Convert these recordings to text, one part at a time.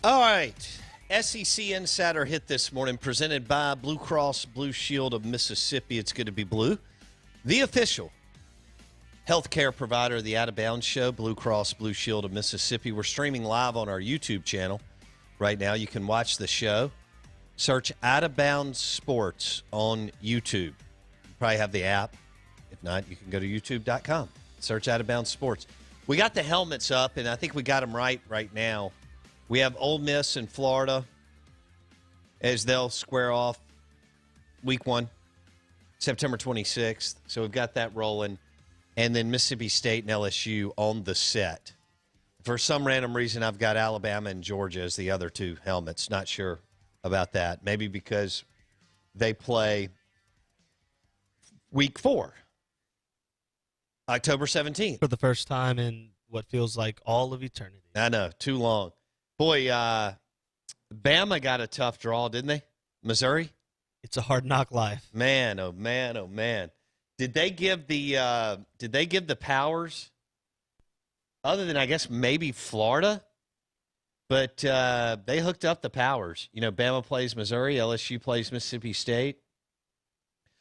All right. SEC Insider Hit this morning, presented by Blue Cross Blue Shield of Mississippi. It's good to be blue. The official healthcare provider of the Out of Bounds Show, Blue Cross Blue Shield of Mississippi. We're streaming live on our YouTube channel right now. You can watch the show. Search Out of Bounds Sports on YouTube. You probably have the app. If not, you can go to youtube.com. Search Out of Bounds Sports. We got the helmets up, and I think we got them right now. We have Ole Miss and Florida as they'll square off week 1, September 26th. So we've got that rolling. And then Mississippi State and LSU on the set. For some random reason, I've got Alabama and Georgia as the other two helmets. Not sure about that. Maybe because they play week 4, October 17th. For the first time in what feels like all of eternity. I know, too long. Boy, Bama got a tough draw, didn't they? Missouri? It's a hard knock life. Man, oh man, oh man. Did they give the powers, other than I guess maybe Florida? But they hooked up the powers. You know, Bama plays Missouri, LSU plays Mississippi State.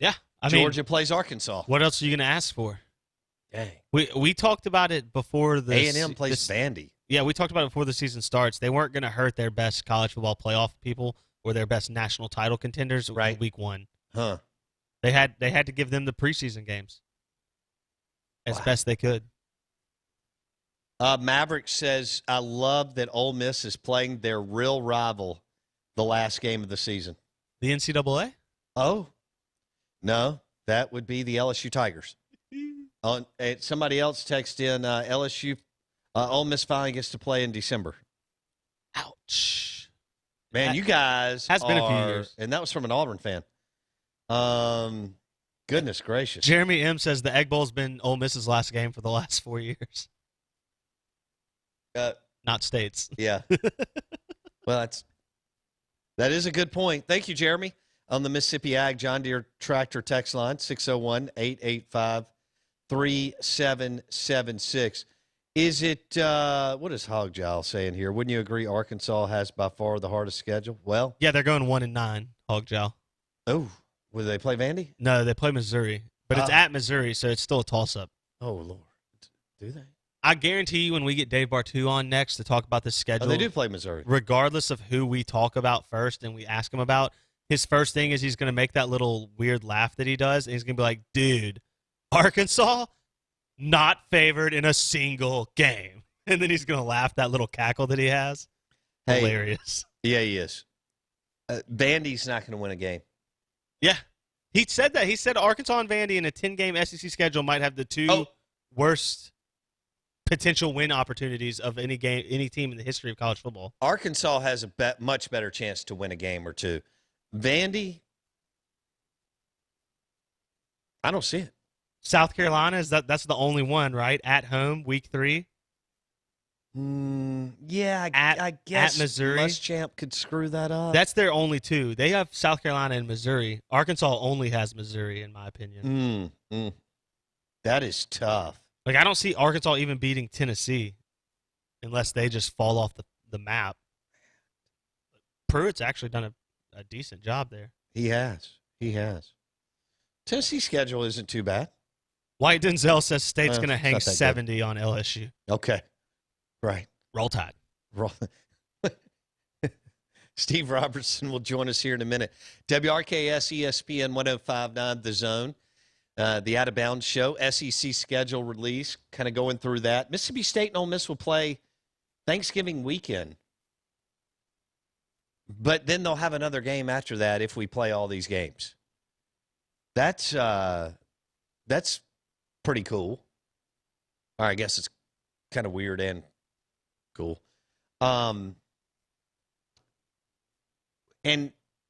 Yeah. Georgia plays Arkansas. What else are you going to ask for? Dang. We talked about it before the A&M plays Vandy. Yeah, we talked about it before the season starts. They weren't going to hurt their best college football playoff people or their best national title contenders in week 1. Huh. They had to give them the preseason games as best they could. Maverick says, I love that Ole Miss is playing their real rival the last game of the season. The NCAA? Oh, no, that would be the LSU Tigers. Somebody else texted in LSU. Ole Miss finally gets to play in December. Ouch. Man, you guys has been a few years. And that was from an Auburn fan. Goodness gracious. Jeremy M. says the Egg Bowl's been Ole Miss's last game for the last 4 years. Not State's. Yeah. Well, that is a good point. Thank you, Jeremy. On the Mississippi Ag John Deere Tractor text line, 601-885-3776. Is it, what is Hogjowl saying here? Wouldn't you agree Arkansas has by far the hardest schedule? Well. Yeah, they're going 1-9, Hogjowl. Oh, will they play Vandy? No, they play Missouri. But it's at Missouri, so it's still a toss-up. Oh, Lord. Do they? I guarantee you when we get Dave Bartu on next to talk about the schedule. Oh, they do play Missouri. Regardless of who we talk about first and we ask him about, his first thing is he's going to make that little weird laugh that he does, and he's going to be like, dude, Arkansas not favored in a single game. And then he's going to laugh, that little cackle that he has. Hey, hilarious. Yeah, he is. Vandy's not going to win a game. Yeah. He said that. He said Arkansas and Vandy in a 10-game SEC schedule might have the two worst potential win opportunities of any team in the history of college football. Arkansas has a much better chance to win a game or two. Vandy, I don't see it. South Carolina, that's the only one, right? At home, week 3. Yeah, I guess at Missouri. Muschamp could screw that up. That's their only two. They have South Carolina and Missouri. Arkansas only has Missouri, in my opinion. That is tough. Like, I don't see Arkansas even beating Tennessee unless they just fall off the map. Pruitt's actually done a decent job there. He has. Tennessee's schedule isn't too bad. White Denzel says State's going to hang 70 on LSU. Okay. Right. Roll Tide. Steve Robertson will join us here in a minute. WRKS ESPN 105.9 The Zone. The Out of Bounds Show. SEC schedule release. Kind of going through that. Mississippi State and Ole Miss will play Thanksgiving weekend. But then they'll have another game after that if we play all these games. That's pretty cool. Or I guess it's kind of weird and cool. And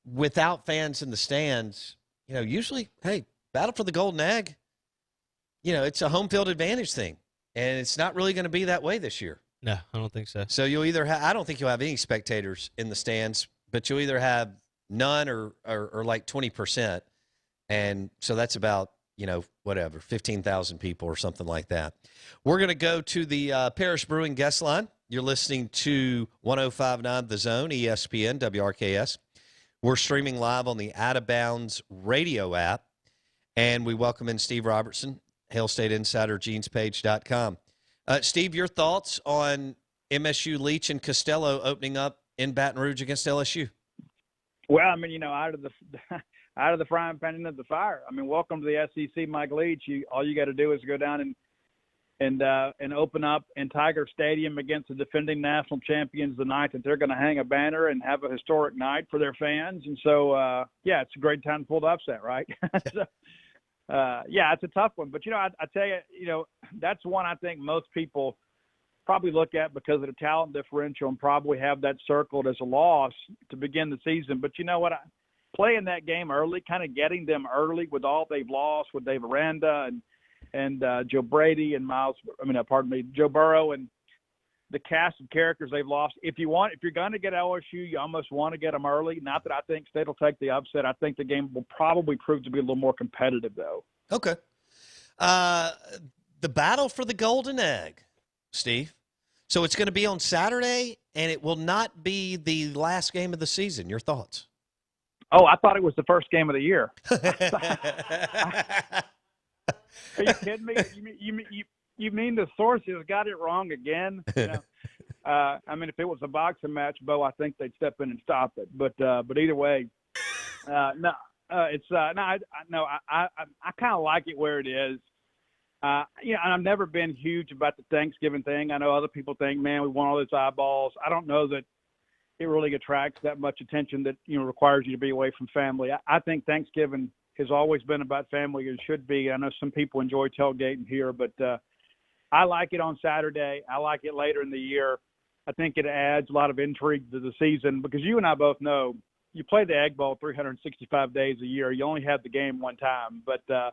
without fans in the stands, usually, hey, battle for the golden egg. It's a home field advantage thing. And it's not really going to be that way this year. No, I don't think so. So you'll either I don't think you'll have any spectators in the stands, but you'll either have none or like 20%. And so that's about, 15,000 people or something like that. We're going to go to the Parish Brewing guest line. You're listening to 105.9 The Zone, ESPN, WRKS. We're streaming live on the Out of Bounds radio app, and we welcome in Steve Robertson, Hail State Insider, genespage.com. Steve, your thoughts on MSU Leach and Costello opening up in Baton Rouge against LSU? Well, I mean, out of the frying pan into the fire. I mean, welcome to the SEC, Mike Leach. All you got to do is go down and open up in Tiger Stadium against the defending national champions the night that they're going to hang a banner and have a historic night for their fans. And so, it's a great time to pull the upset, right? So, it's a tough one. But, I tell you, that's one I think most people probably look at because of the talent differential and probably have that circled as a loss to begin the season. But you know what? Playing that game early, kind of getting them early with all they've lost with Dave Aranda and Joe Brady and Joe Burrow and the cast of characters they've lost. If you're going to get LSU, you almost want to get them early. Not that I think State will take the upset. I think the game will probably prove to be a little more competitive, though. Okay. The battle for the Golden Egg, Steve. So it's going to be on Saturday, and it will not be the last game of the season. Your thoughts? Oh, I thought it was the first game of the year. Are you kidding me? You mean the sources got it wrong again? I mean, if it was a boxing match, Bo, I think they'd step in and stop it. But either way, I kind of like it where it is. I've never been huge about the Thanksgiving thing. I know other people think, man, we want all those eyeballs. I don't know that it really attracts that much attention that, requires you to be away from family. I think Thanksgiving has always been about family and should be. I know some people enjoy tailgating here, but I like it on Saturday. I like it later in the year. I think it adds a lot of intrigue to the season because you and I both know you play the Egg Bowl 365 days a year. You only have the game one time. But I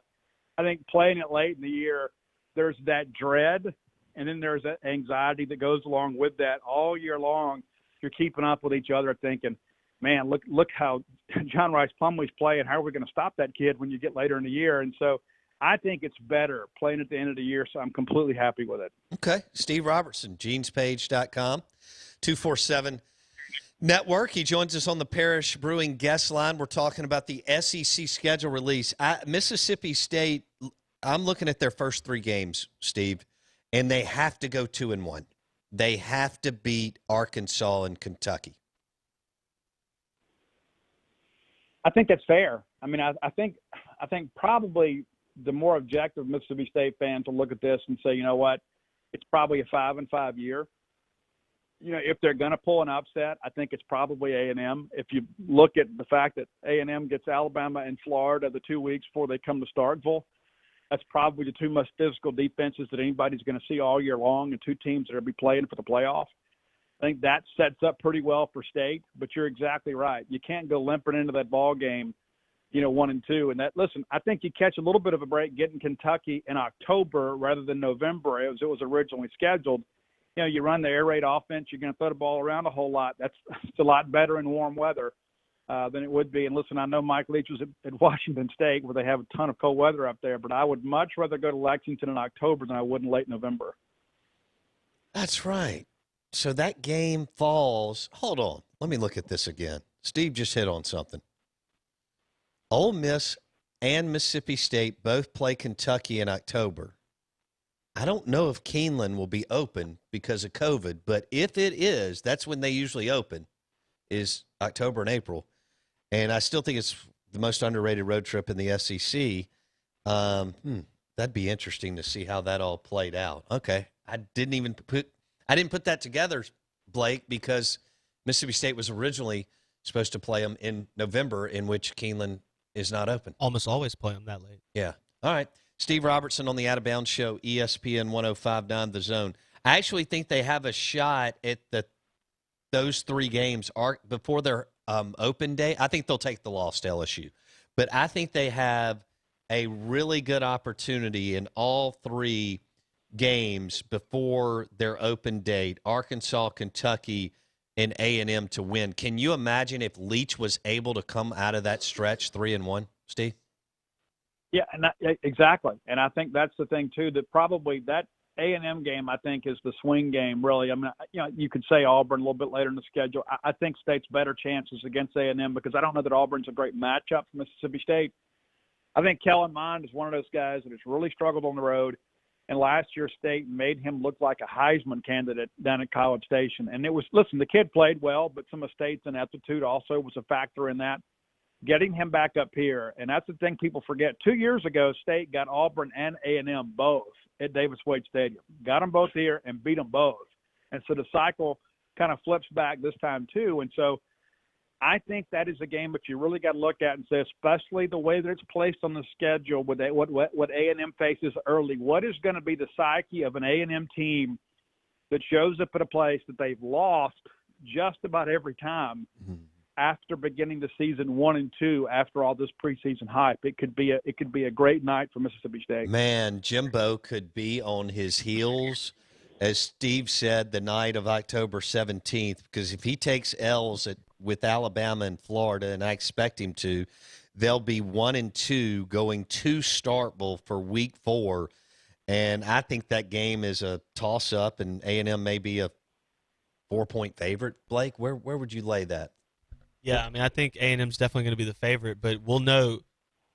think playing it late in the year, there's that dread, and then there's that anxiety that goes along with that all year long. You're keeping up with each other thinking, man, look how John Rice Plumlee's playing. How are we going to stop that kid when you get later in the year? And so I think it's better playing at the end of the year, so I'm completely happy with it. Okay. Steve Robertson, genespage.com, 247 Network. He joins us on the Parish Brewing guest line. We're talking about the SEC schedule release. Mississippi State, I'm looking at their first three games, Steve, and they have to go 2-1. They have to beat Arkansas and Kentucky. I think that's fair. I mean, I think probably the more objective Mississippi State fans will look at this and say, you know what, it's probably a 5-5 year. If they're going to pull an upset, I think it's probably A&M. If you look at the fact that A&M gets Alabama and Florida the 2 weeks before they come to Starkville, that's probably the two most physical defenses that anybody's going to see all year long and two teams that are going to be playing for the playoff. I think that sets up pretty well for State, but you're exactly right. You can't go limping into that ball game, 1-2. And that, listen, I think you catch a little bit of a break getting Kentucky in October rather than November as it was originally scheduled. You run the air raid offense, you're going to throw the ball around a whole lot. It's a lot better in warm weather than it would be. And listen, I know Mike Leach was at Washington State where they have a ton of cold weather up there, but I would much rather go to Lexington in October than I would in late November. That's right. So that game falls. Hold on. Let me look at this again. Steve just hit on something. Ole Miss and Mississippi State both play Kentucky in October. I don't know if Keeneland will be open because of COVID, but if it is, that's when they usually open, is October and April. And I still think it's the most underrated road trip in the SEC. That'd be interesting to see how that all played out. Okay. I didn't put that together, Blake, because Mississippi State was originally supposed to play them in November, in which Keeneland is not open. Almost always play them that late. Yeah. All right. Steve Robertson on the Out of Bounds Show, ESPN 105.9 The Zone. I actually think they have a shot at those three games before their open day. I think they'll take the loss to LSU. But I think they have a really good opportunity in all three games before their open date, Arkansas, Kentucky, and A&M to win. Can you imagine if Leach was able to come out of that stretch 3-1, Steve? Yeah, exactly. And I think that's the thing, too, that probably that A&M game, I think, is the swing game, really. I mean, you could say Auburn a little bit later in the schedule. I think State's better chances against A&M because I don't know that Auburn's a great matchup for Mississippi State. I think Kellen Mond is one of those guys that has really struggled on the road. And last year, State made him look like a Heisman candidate down at College Station. And the kid played well, but some of State's ineptitude also was a factor in that. Getting him back up here, and that's the thing people forget. 2 years ago, State got Auburn and A&M both at Davis Wade Stadium. Got them both here and beat them both. And so the cycle kind of flips back this time too. And so I think that is a game that you really got to look at and say, especially the way that it's placed on the schedule with what A&M faces early. What is going to be the psyche of an A&M team that shows up at a place that they've lost just about every time after beginning the season 1-2 after all this preseason hype? It could be a great night for Mississippi State. Man, Jimbo could be on his heels, as Steve said, the night of October 17th, because if he takes L's with Alabama and Florida, and I expect him to, they'll be 1-2 going to Starkville for week 4. And I think that game is a toss-up, and A&M may be a 4-point favorite. Blake, where would you lay that? Yeah, I mean, I think A&M's definitely going to be the favorite, but we'll know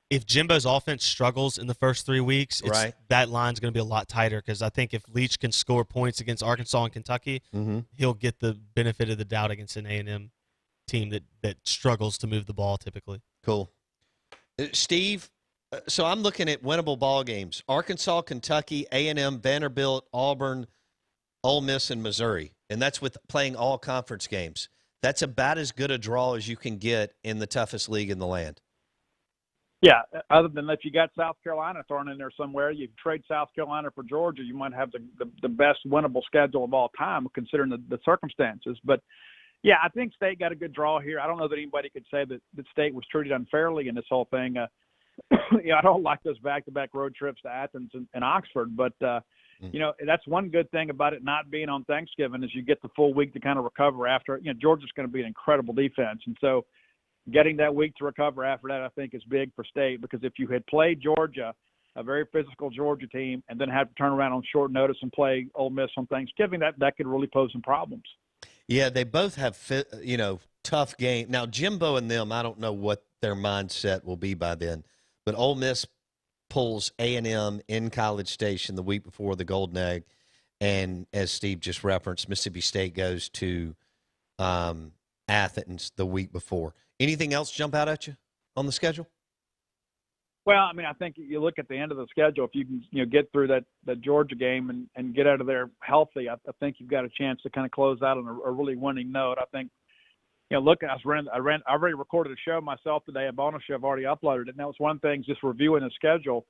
if Jimbo's offense struggles in the first 3 weeks, that line's going to be a lot tighter because I think if Leach can score points against Arkansas and Kentucky, he'll get the benefit of the doubt against an A&M team that struggles to move the ball typically. Cool. Steve, so I'm looking at winnable ball games. Arkansas, Kentucky, A&M, Vanderbilt, Auburn, Ole Miss, and Missouri, and that's with playing all conference games. That's about as good a draw as you can get in the toughest league in the land. Yeah, other than if you got South Carolina thrown in there somewhere, you trade South Carolina for Georgia, you might have the best winnable schedule of all time considering the circumstances. But, yeah, I think State got a good draw here. I don't know that anybody could say that State was treated unfairly in this whole thing. I don't like those back-to-back road trips to Athens and Oxford, but that's one good thing about it not being on Thanksgiving is you get the full week to kind of recover after. Georgia's going to be an incredible defense. And so getting that week to recover after that, I think, is big for State because if you had played Georgia, a very physical Georgia team, and then have to turn around on short notice and play Ole Miss on Thanksgiving, that could really pose some problems. Yeah, they both have, tough game. Now, Jimbo and them, I don't know what their mindset will be by then, but Ole Miss pulls A&M in College Station the week before the Golden Egg, and as Steve just referenced, Mississippi State goes to Athens the week before. Anything else jump out at you on the schedule? Well, I mean, I think you look at the end of the schedule, if you can get through that Georgia game and get out of there healthy, I think you've got a chance to kind of close out on a really winning note. I think, look, I already recorded a show myself today, a bonus show. I've already uploaded it, and that was one thing, just reviewing the schedule.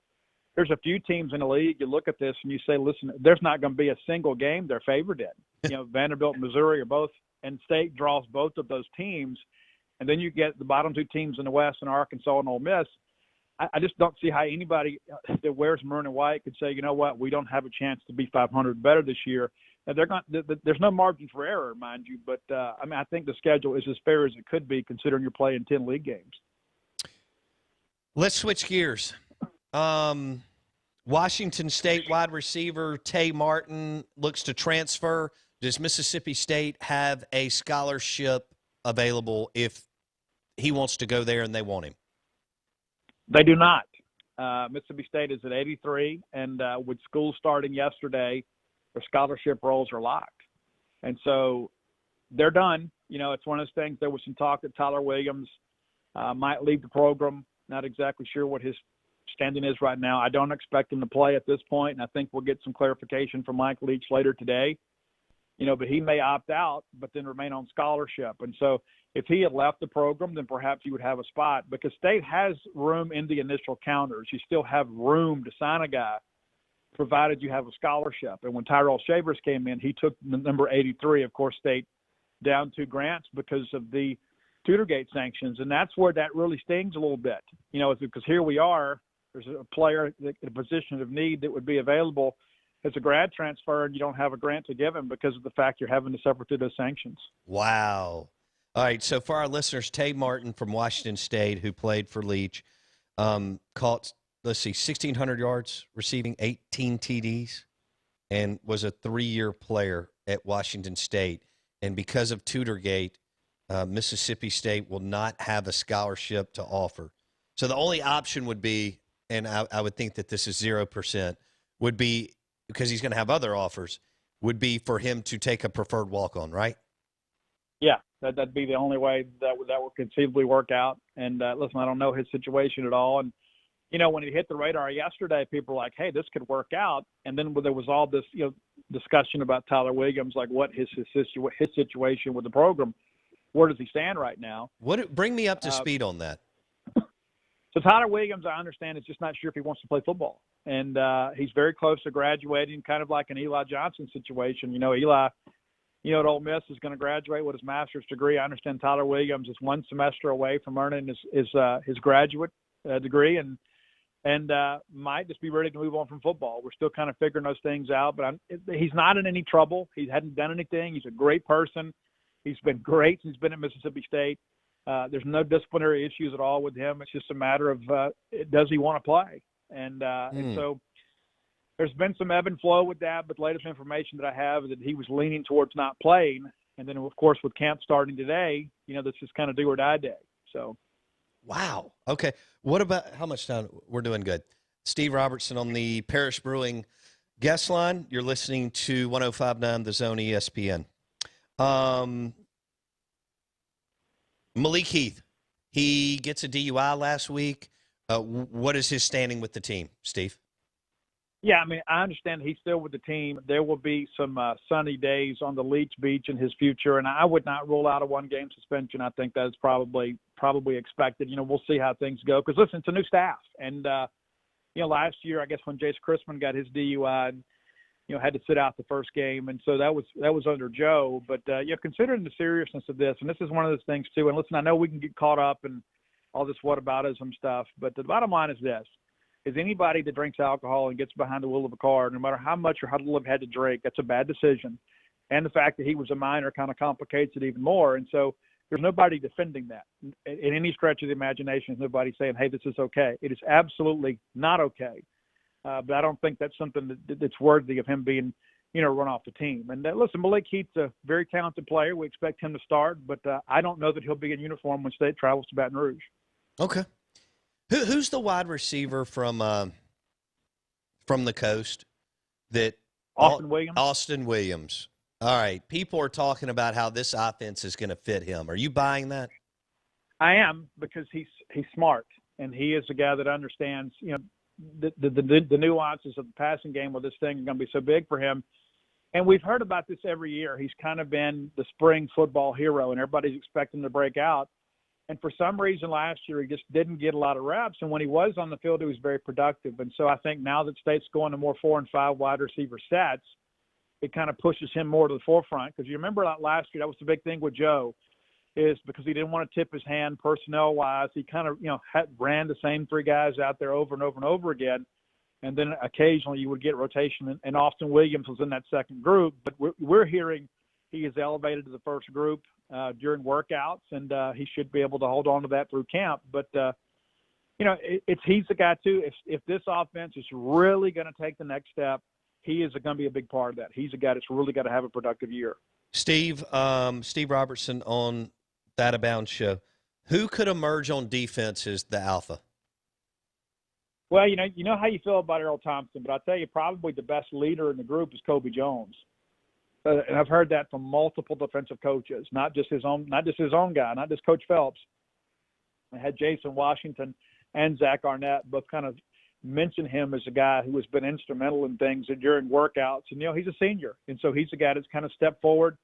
There's a few teams in the league, you look at this and you say, listen, there's not going to be a single game they're favored in. Vanderbilt and Missouri are both, and State draws both of those teams. And then you get the bottom two teams in the West in Arkansas and Ole Miss. I just don't see how anybody that wears maroon and white could say, you know what, we don't have a chance to be 500 better this year. Now, there's no margin for error, mind you, but I think the schedule is as fair as it could be considering you're playing 10 league games. Let's switch gears. Washington State wide receiver Tay Martin looks to transfer. Does Mississippi State have a scholarship available if he wants to go there and they want him? They do not. Mississippi State is at 83, and with school starting yesterday, their scholarship roles are locked. And so they're done. It's one of those things. There was some talk that Tyler Williams might leave the program. Not exactly sure what his standing is right now. I don't expect him to play at this point, and I think we'll get some clarification from Mike Leach later today. But he may opt out, but then remain on scholarship. And so if he had left the program, then perhaps he would have a spot because State has room in the initial counters. You still have room to sign a guy provided you have a scholarship. And when Tyrell Shavers came in, he took the number 83, of course, State down 2 grants because of the Tutorgate sanctions. And that's where that really stings a little bit, because here we are, there's a player in a position of need that would be available as a grad transfer, and you don't have a grant to give him because of the fact you're having to suffer through those sanctions. Wow. All right, so for our listeners, Tay Martin from Washington State, who played for Leach, caught, 1,600 yards, receiving 18 TDs. and was a 3-year player at Washington State. And because of Tutorgate, Mississippi State will not have a scholarship to offer. So the only option would be, and I would think that this is 0%, would be, because he's going to have other offers, would be for him to take a preferred walk-on, right? Yeah, that'd be the only way that would conceivably work out. And listen, I don't know his situation at all. And, you know, when he hit the radar yesterday, people were like, hey, this could work out. And then there was all this, discussion about Tyler Williams, like what his situation with the program. Where does he stand right now? Bring me up to speed on that. So Tyler Williams, I understand, is just not sure if he wants to play football. And he's very close to graduating, kind of like an Eli Johnson situation. Eli, at Ole Miss is going to graduate with his master's degree. I understand Tyler Williams is one semester away from earning his graduate degree and might just be ready to move on from football. We're still kind of figuring those things out, but he's not in any trouble. He hadn't done anything. He's a great person. He's been great since he's been at Mississippi State. There's no disciplinary issues at all with him. It's just a matter of does he want to play? And so there's been some ebb and flow with that, but the latest information that I have is that he was leaning towards not playing. And then, of course, with camp starting today, this is kind of do or die day. So, wow. Okay. What about how much time? We're doing good. Steve Robertson on the Parish Brewing guest line. You're listening to 105.9 The Zone ESPN. Malik Heath, he gets a DUI last week. What is his standing with the team, Steve? Yeah, I understand he's still with the team. There will be some sunny days on the Leach Beach in his future, and I would not rule out a one-game suspension. I think that is probably expected. We'll see how things go. Because, listen, it's a new staff. And, last year, I guess when Jace Christman got his DUI and, had to sit out the first game. And so that was under Joe. But, considering the seriousness of this, and this is one of those things, too. And, listen, I know we can get caught up in all this whataboutism stuff, but the bottom line is this. Is anybody that drinks alcohol and gets behind the wheel of a car, no matter how much or how little they've had to drink, that's a bad decision. And the fact that he was a minor kind of complicates it even more. And so there's nobody defending that. In any stretch of the imagination, there's nobody saying, hey, this is okay. It is absolutely not okay. But I don't think that's something that's worthy of him being, run off the team. And listen, Malik Heath's a very talented player. We expect him to start, but I don't know that he'll be in uniform when State travels to Baton Rouge. Okay. Who's the wide receiver from the coast that Austin Williams? Austin Williams. All right. People are talking about how this offense is going to fit him. Are you buying that? I am, because he's smart, and he is a guy that understands, the nuances of the passing game where this thing is going to be so big for him. And we've heard about this every year. He's kind of been the spring football hero, and everybody's expecting him to break out. And for some reason last year, he just didn't get a lot of reps. And when he was on the field, he was very productive. And so I think now that State's going to more 4 and 5 wide receiver sets, it kind of pushes him more to the forefront. Because you remember last year, that was the big thing with Joe, is because he didn't want to tip his hand personnel-wise. He kind of, ran the same 3 guys out there over and over and over again. And then occasionally you would get rotation. And Austin Williams was in that second group. But we're hearing he is elevated to the first group during workouts, and he should be able to hold on to that through camp. But, he's the guy, too. If this offense is really going to take the next step, he is going to be a big part of that. He's a guy that's really got to have a productive year. Steve Robertson on That Abound Show. Who could emerge on defense as the alpha? Well, you know how you feel about Earl Thompson, but I'll tell you probably the best leader in the group is Kobe Jones. And I've heard that from multiple defensive coaches, not just his own guy, not just Coach Phelps. I had Jason Washington and Zach Arnett both kind of mention him as a guy who has been instrumental in things during workouts. And, he's a senior. And so he's a guy that's kind of stepped forward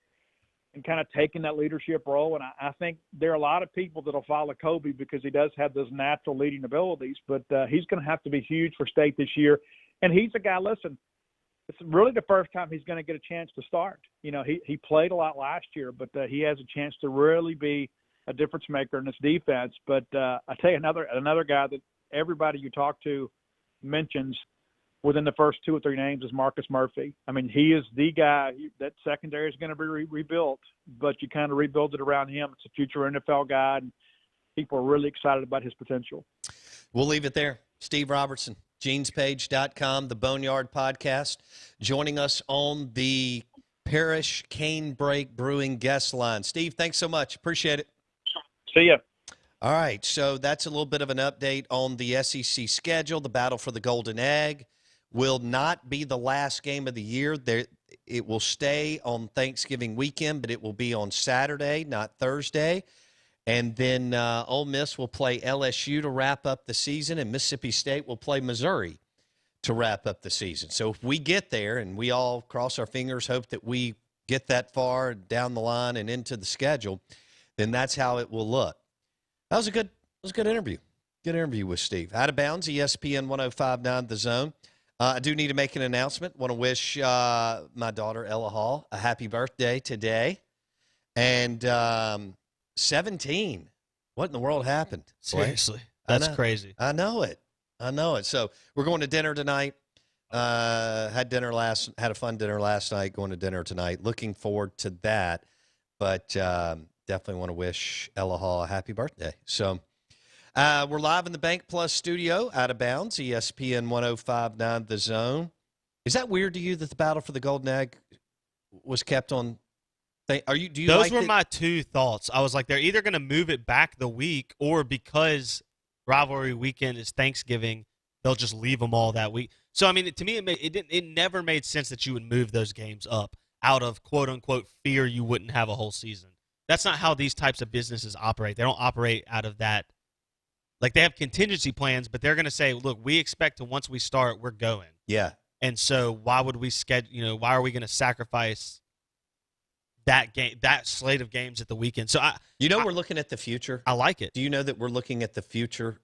and kind of taken that leadership role. And I think there are a lot of people that will follow Kobe because he does have those natural leading abilities. But he's going to have to be huge for State this year. And he's a guy, listen, it's really the first time he's going to get a chance to start. He played a lot last year, but he has a chance to really be a difference maker in this defense. But I tell you, another guy that everybody you talk to mentions within the first 2 or 3 names is Marcus Murphy. He is the guy. That secondary is going to be rebuilt, but you kind of rebuild it around him. It's a future NFL guy, and people are really excited about his potential. We'll leave it there. Steve Robertson, genespage.com, the Boneyard Podcast, joining us on the Parish Canebrake Brewing guest line. Steve, thanks so much. Appreciate it. See ya. All right, so that's a little bit of an update on the SEC schedule. The battle for the Golden Egg will not be the last game of the year. It will stay on Thanksgiving weekend, but it will be on Saturday, not Thursday. And then Ole Miss will play LSU to wrap up the season, and Mississippi State will play Missouri to wrap up the season. So if we get there, and we all cross our fingers, hope that we get that far down the line and into the schedule, then that's how it will look. That was a good interview. Good interview with Steve. Out of Bounds, ESPN 105.9 The Zone. I do need to make an announcement. Want to wish my daughter, Ella Hall, a happy birthday today. And 17. What in the world happened? Seriously. That's crazy. I know it. So we're going to dinner tonight. Had a fun dinner last night, going to dinner tonight. Looking forward to that. But definitely want to wish Ella Hall a happy birthday. So we're live in the Bank Plus studio, Out of Bounds, ESPN 105.9 The Zone. Is that weird to you that the battle for the Golden Egg was kept on? Those were my two thoughts. I was like, they're either going to move it back the week, or because rivalry weekend is Thanksgiving, they'll just leave them all that week. So, I mean, to me, it never made sense that you would move those games up out of quote-unquote fear you wouldn't have a whole season. That's not how these types of businesses operate. They don't operate out of that. Like, they have contingency plans, but they're going to say, look, we expect to, once we start, we're going. Yeah. And so why would we why are we going to sacrifice that slate of games at the weekend? So we're looking at the future. I like it. Do you know that we're looking at the future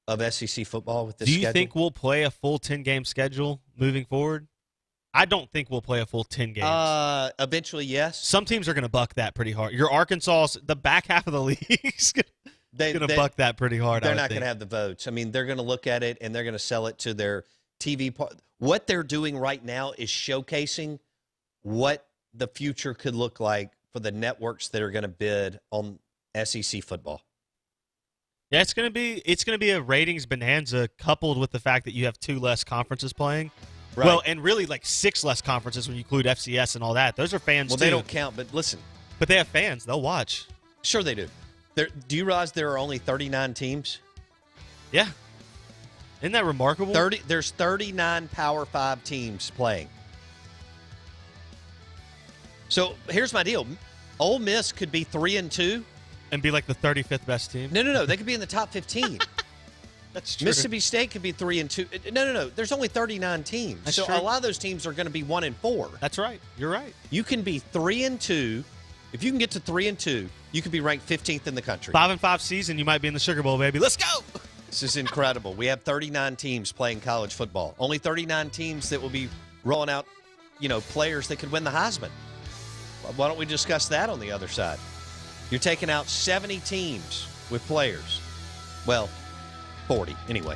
of SEC football with this schedule? Do you think we'll play a full 10-game schedule moving forward? I don't think we'll play a full 10 games. Eventually, yes. Some teams are going to buck that pretty hard. Your Arkansas, the back half of the league's going to buck that pretty hard. They're not going to have the votes. I mean, they're going to look at it, and they're going to sell it to their TV. What they're doing right now is showcasing what the future could look like for the networks that are going to bid on SEC football. Yeah, it's going to be a ratings bonanza, coupled with the fact that you have 2 less conferences playing. Right. Well, and really like 6 less conferences when you include FCS and all that. Those are fans, too. Well, they don't count, but listen. But they have fans. They'll watch. Sure they do. Do you realize there are only 39 teams? Yeah. Isn't that remarkable? There's 39 Power 5 teams playing. So here's my deal. Ole Miss could be 3-2. And be like the 35th best team? No. They could be in the top 15. That's true. Mississippi State could be 3-2. No. There's only 39 teams. That's so true. A lot of those teams are going to be 1-4. That's right. You're right. You can be 3-2. If you can get to 3-2, you could be ranked 15th in the country. 5-5 season, you might be in the Sugar Bowl, baby. Let's go. This is incredible. We have 39 teams playing college football. Only 39 teams that will be rolling out, players that could win the Heisman. Why don't we discuss that on the other side? You're taking out 70 teams with players. Well, 40 anyway.